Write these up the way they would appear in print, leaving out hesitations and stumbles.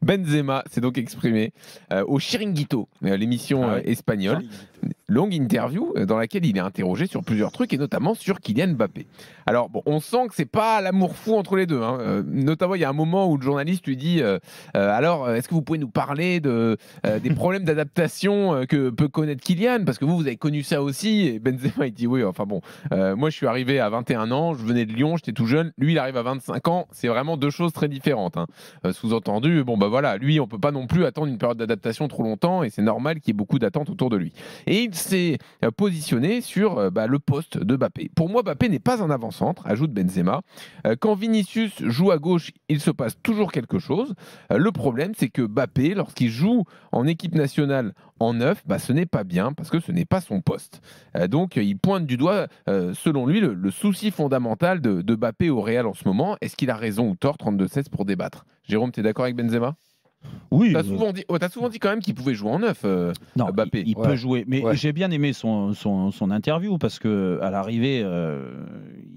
Benzema s'est donc exprimé au Chiringuito, l'émission espagnole. Longue interview dans laquelle il est interrogé sur plusieurs trucs et notamment sur Kylian Mbappé. Alors, bon, on sent que c'est pas l'amour fou entre les deux. Notamment, il y a un moment où le journaliste lui dit alors, est-ce que vous pouvez nous parler des problèmes d'adaptation que peut connaître Kylian? Parce que vous avez connu ça aussi. Et Benzema, il dit oui, enfin bon, moi je suis arrivé à 21 ans, je venais de Lyon, j'étais tout jeune. Lui, il arrive à 25 ans. C'est vraiment deux choses très différentes. Sous-entendu, bon, bah voilà, lui, on peut pas non plus attendre une période d'adaptation trop longtemps et c'est normal qu'il y ait beaucoup d'attentes autour de lui. Et il s'est positionné sur le poste de Mbappé. Pour moi, Mbappé n'est pas un avant-centre, ajoute Benzema. Quand Vinicius joue à gauche, il se passe toujours quelque chose. Le problème, c'est que Mbappé, lorsqu'il joue en équipe nationale en neuf, ce n'est pas bien parce que ce n'est pas son poste. Donc, il pointe du doigt, selon lui, le souci fondamental de Mbappé au Real en ce moment. Est-ce qu'il a raison ou tort? 32-16 pour débattre. Jérôme, tu es d'accord avec Benzema? Oui. T'as souvent dit quand même qu'il pouvait jouer en neuf, non, Mbappé. Il peut jouer. Mais j'ai bien aimé son interview parce qu'à l'arrivée,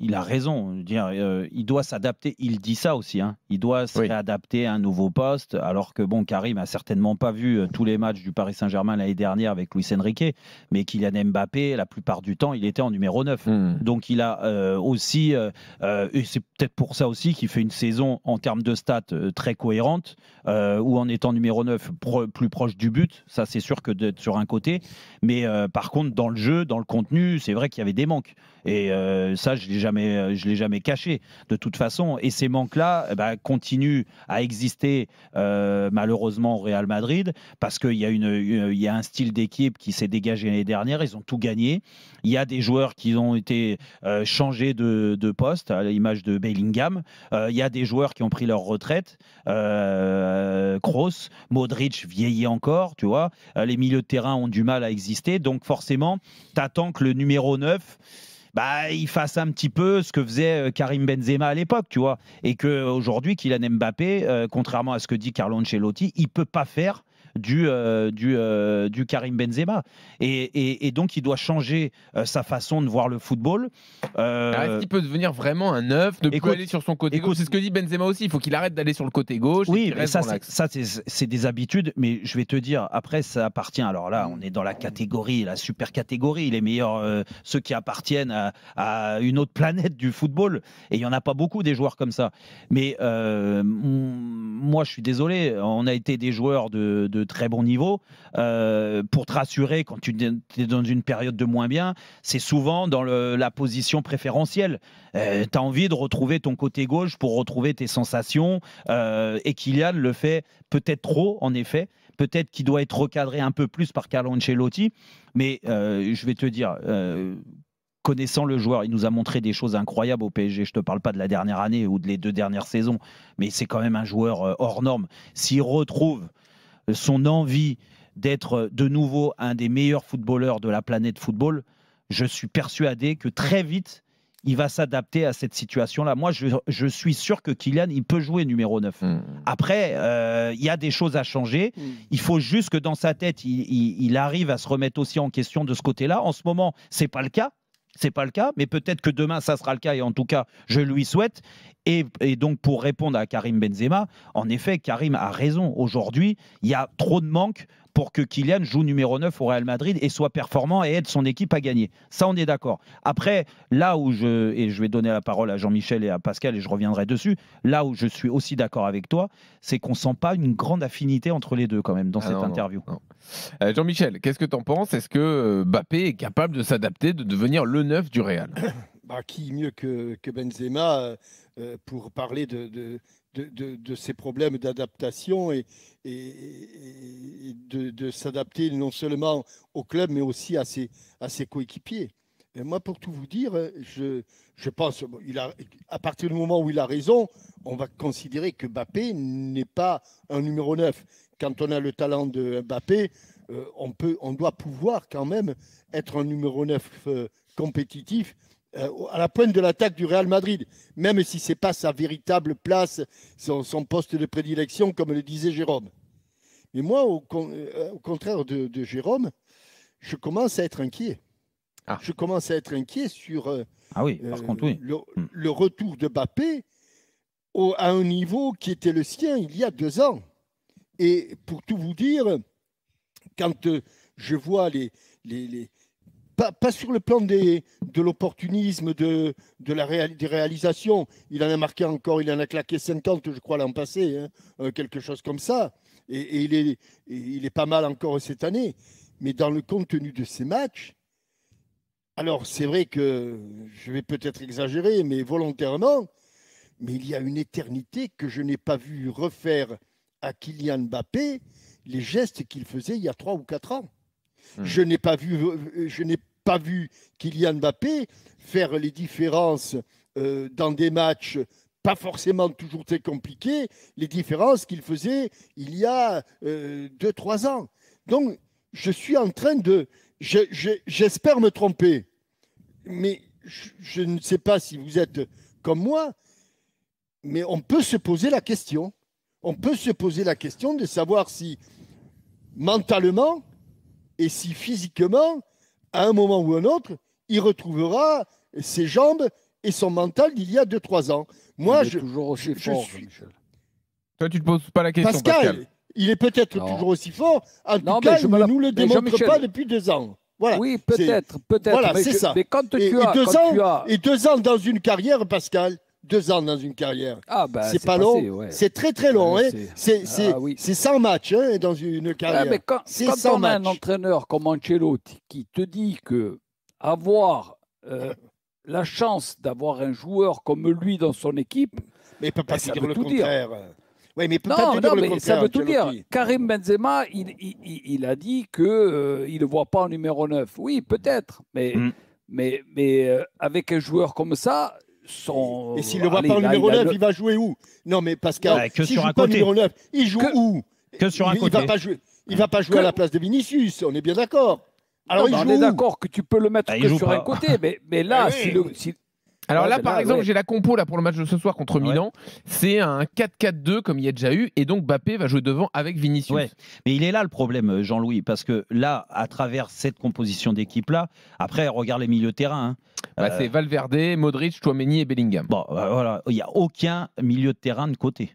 il a raison. Il doit s'adapter. Il dit ça aussi. Il doit se réadapter à un nouveau poste. Alors que Karim a certainement pas vu tous les matchs du Paris Saint-Germain l'année dernière avec Luis Enrique. Mais Kylian Mbappé, la plupart du temps, il était en numéro 9. Donc il a aussi, et c'est peut-être pour ça aussi qu'il fait une saison en termes de stats très cohérente, où en étant numéro 9 plus proche du but, ça c'est sûr que d'être sur un côté, mais par contre dans le jeu, dans le contenu, c'est vrai qu'il y avait des manques et ça je l'ai jamais caché de toute façon, et ces manques-là continuent à exister malheureusement au Real Madrid parce qu'il y a un style d'équipe qui s'est dégagé l'année dernière, ils ont tout gagné, il y a des joueurs qui ont été changés de poste à l'image de Bellingham, il y a des joueurs qui ont pris leur retraite, Kroos, Modric vieillit encore, tu vois. Les milieux de terrain ont du mal à exister. Donc forcément, tu attends que le numéro 9 il fasse un petit peu ce que faisait Karim Benzema à l'époque, tu vois. Et qu'aujourd'hui, Kylian Mbappé, contrairement à ce que dit Carlo Ancelotti, il ne peut pas faire du Karim Benzema. Et donc, il doit changer sa façon de voir le football. Est-ce qu'il peut devenir vraiment un neuf, ne plus aller sur son côté gauche? C'est ce que dit Benzema aussi, il faut qu'il arrête d'aller sur le côté gauche. Oui, mais ça, c'est des habitudes, mais je vais te dire, après, ça appartient. Alors là, on est dans la catégorie, la super catégorie, les meilleurs, ceux qui appartiennent à une autre planète du football, et il n'y en a pas beaucoup des joueurs comme ça. Mais moi, je suis désolé, on a été des joueurs de très bon niveau. Pour te rassurer, quand tu es dans une période de moins bien, c'est souvent dans la position préférentielle. Tu as envie de retrouver ton côté gauche pour retrouver tes sensations. Et Kylian le fait peut-être trop, en effet. Peut-être qu'il doit être recadré un peu plus par Carlo Ancelotti. Mais je vais te dire, connaissant le joueur, il nous a montré des choses incroyables au PSG. Je ne te parle pas de la dernière année ou de les 2 dernières saisons, mais c'est quand même un joueur hors norme. S'il retrouve son envie d'être de nouveau un des meilleurs footballeurs de la planète football, je suis persuadé que très vite, il va s'adapter à cette situation-là. Moi, je suis sûr que Kylian, il peut jouer numéro 9. Après, il y a des choses à changer. Il faut juste que dans sa tête, il arrive à se remettre aussi en question de ce côté-là. En ce moment, c'est pas le cas. C'est pas le cas, mais peut-être que demain, ça sera le cas, et en tout cas, je lui souhaite. Et donc, pour répondre à Karim Benzema, en effet, Karim a raison. Aujourd'hui, il y a trop de manques pour que Kylian joue numéro 9 au Real Madrid et soit performant et aide son équipe à gagner. Ça, on est d'accord. Après, là où je vais donner la parole à Jean-Michel et à Pascal, et je reviendrai dessus, là où je suis aussi d'accord avec toi, c'est qu'on ne sent pas une grande affinité entre les deux quand même dans cette interview. Non. Jean-Michel, qu'est-ce que tu en penses? Est-ce que Mbappé est capable de s'adapter, de devenir le 9 du Real? Qui mieux que Benzema pour parler de ces problèmes d'adaptation et de s'adapter non seulement au club, mais aussi à ses coéquipiers. Et moi, pour tout vous dire, je pense à partir du moment où il a raison, on va considérer que Mbappé n'est pas un numéro 9. Quand on a le talent de Mbappé, on doit pouvoir quand même être un numéro 9 compétitif à la pointe de l'attaque du Real Madrid, même si ce n'est pas sa véritable place, son poste de prédilection, comme le disait Jérôme. Mais moi, au contraire de Jérôme, je commence à être inquiet. Je commence à être inquiet sur par contre, oui. le retour de Mbappé à un niveau qui était le sien il y a 2 ans. Et pour tout vous dire, quand je vois pas sur le plan de l'opportunisme, des réalisations, il en a marqué encore, il en a claqué 50, je crois, l'an passé, hein, quelque chose comme ça. Et il est pas mal encore cette année. Mais dans le contenu de ces matchs, alors c'est vrai que je vais peut-être exagérer, mais volontairement, mais il y a une éternité que je n'ai pas vu refaire à Kylian Mbappé les gestes qu'il faisait il y a 3 ou 4 ans. Je n'ai pas vu Kylian Mbappé faire les différences dans des matchs pas forcément toujours très compliqués, les différences qu'il faisait il y a 2-3 ans. Donc, je suis en train de... J'espère me tromper, mais je ne sais pas si vous êtes comme moi, mais on peut se poser la question. On peut se poser la question de savoir si mentalement et si physiquement, à un moment ou un autre, il retrouvera ses jambes et son mental d'il y a 2-3 ans. Moi, il est toujours aussi fort, Michel. Toi, tu ne te poses pas la question, Pascal. Il est peut-être toujours aussi fort. En tout cas, il ne nous le démontre pas depuis 2 ans. Voilà. Oui, peut-être. Voilà, c'est ça. Mais quand et 2 ans dans une carrière, Pascal, 2 ans dans une carrière. C'est pas long, c'est très très long. C'est 100 matchs dans une carrière. Mais quand on a un entraîneur comme Ancelotti qui te dit que avoir la chance d'avoir un joueur comme lui dans son équipe, mais il ne peut pas dire le contraire. Oui, mais ça veut tout dire. Karim Benzema, il a dit qu'il ne le voit pas en numéro 9. Oui, peut-être, mais avec un joueur comme ça, et s'il ne le voit pas en numéro 9, il va jouer où? Non, mais Pascal, s'il ne joue pas en numéro 9, il joue où? Que sur un côté. Il ne va pas jouer à la place de Vinicius, on est bien d'accord. Alors, on est d'accord que tu peux le mettre que sur un côté, mais là, Alors là, par exemple, j'ai la compo là, pour le match de ce soir contre Milan. C'est un 4-4-2 comme il y a déjà eu. Et donc, Mbappé va jouer devant avec Vinicius. Ouais. Mais il est là le problème, Jean-Louis. Parce que là, à travers cette composition d'équipe-là, après, regarde les milieux de terrain. C'est Valverde, Modric, Tchouaméni et Bellingham. Bon, voilà. Il n'y a aucun milieu de terrain de côté.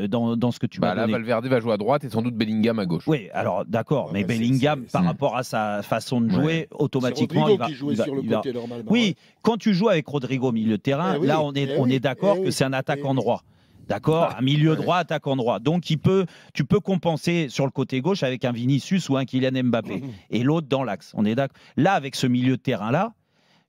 Dans ce que tu m'as donné. Là, Valverde va jouer à droite et sans doute Bellingham à gauche. Oui, alors d'accord, mais Bellingham, par rapport à sa façon de jouer, automatiquement, il va jouer sur le côté normalement. Oui, quand tu joues avec Rodrigo milieu de terrain, là, on est d'accord que c'est un attaquant droit. D'accord, un milieu droit, attaquant droit. Donc, tu peux compenser sur le côté gauche avec un Vinicius ou un Kylian Mbappé et l'autre dans l'axe. On est d'accord. Là, avec ce milieu de terrain-là,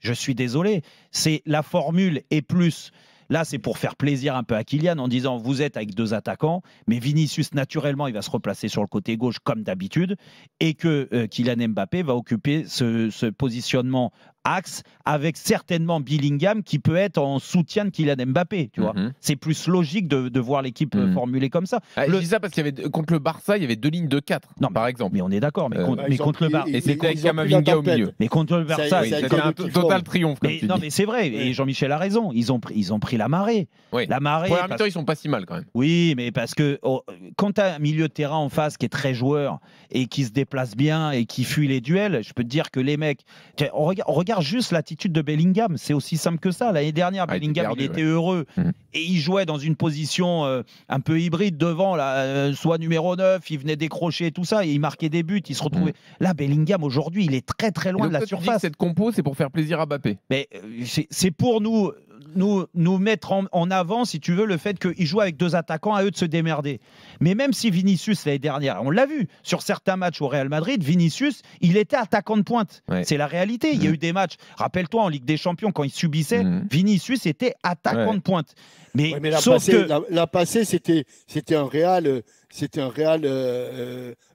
je suis désolé, c'est la formule et plus. Là, c'est pour faire plaisir un peu à Kylian en disant vous êtes avec 2 attaquants, mais Vinicius, naturellement, il va se replacer sur le côté gauche comme d'habitude et que Kylian Mbappé va occuper ce positionnement axe avec certainement Bellingham qui peut être en soutien de Kylian Mbappé. Tu vois, c'est plus logique de voir l'équipe formulée comme ça. Je dis ça parce qu'il y avait contre le Barça, il y avait 2 lignes de 4, par exemple. Mais on est d'accord. Mais contre le Barça, et c'était avec Camavinga au milieu. Mais contre le Barça, c'était un total triomphe. Non, mais c'est vrai. Et Jean-Michel a raison. Ils ont pris la marée. Oui. La marée. Première mi-temps, ils sont pas si mal quand même. Oui, mais parce que quand tu as un milieu de terrain en face qui est très joueur et qui se déplace bien et qui fuit les duels, je peux te dire que les mecs. On regarde juste l'attitude de Bellingham. C'est aussi simple que ça. L'année dernière, Bellingham, il était heureux et il jouait dans une position un peu hybride devant, soit numéro 9, il venait décrocher tout ça et il marquait des buts. Il se retrouvait. Là, Bellingham, aujourd'hui, il est très très loin de la surface. Tu dis que cette compo, c'est pour faire plaisir à Mbappé. Mais c'est pour nous mettre en avant, si tu veux, le fait qu'ils jouent avec 2 attaquants, à eux de se démerder. Mais même si Vinicius, l'année dernière, on l'a vu, sur certains matchs au Real Madrid, Vinicius, il était attaquant de pointe. Ouais. C'est la réalité. Il y a eu des matchs, rappelle-toi, en Ligue des Champions, quand il subissait, Vinicius était attaquant de pointe. Mais la passée, c'était un Real... C'était un Real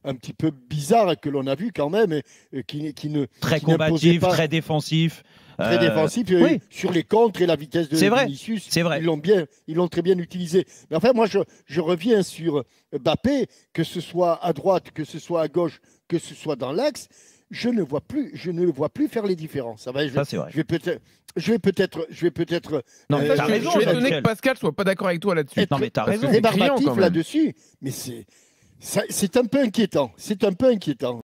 un petit peu bizarre que l'on a vu quand même, qui très combatif, très défensif. Très défensif sur les contres et la vitesse de Vinicius. C'est vrai. Ils l'ont très bien utilisé. Mais enfin, moi, je reviens sur Mbappé, que ce soit à droite, que ce soit à gauche, que ce soit dans l'axe. Je ne le vois plus faire les différences. C'est vrai. Je vais peut-être. Non, mais t'as raison. Je vais donner que Pascal soit pas d'accord avec toi là-dessus. Non, mais t'as raison. Rébarbatif là-dessus, mais c'est un peu inquiétant. C'est un peu inquiétant.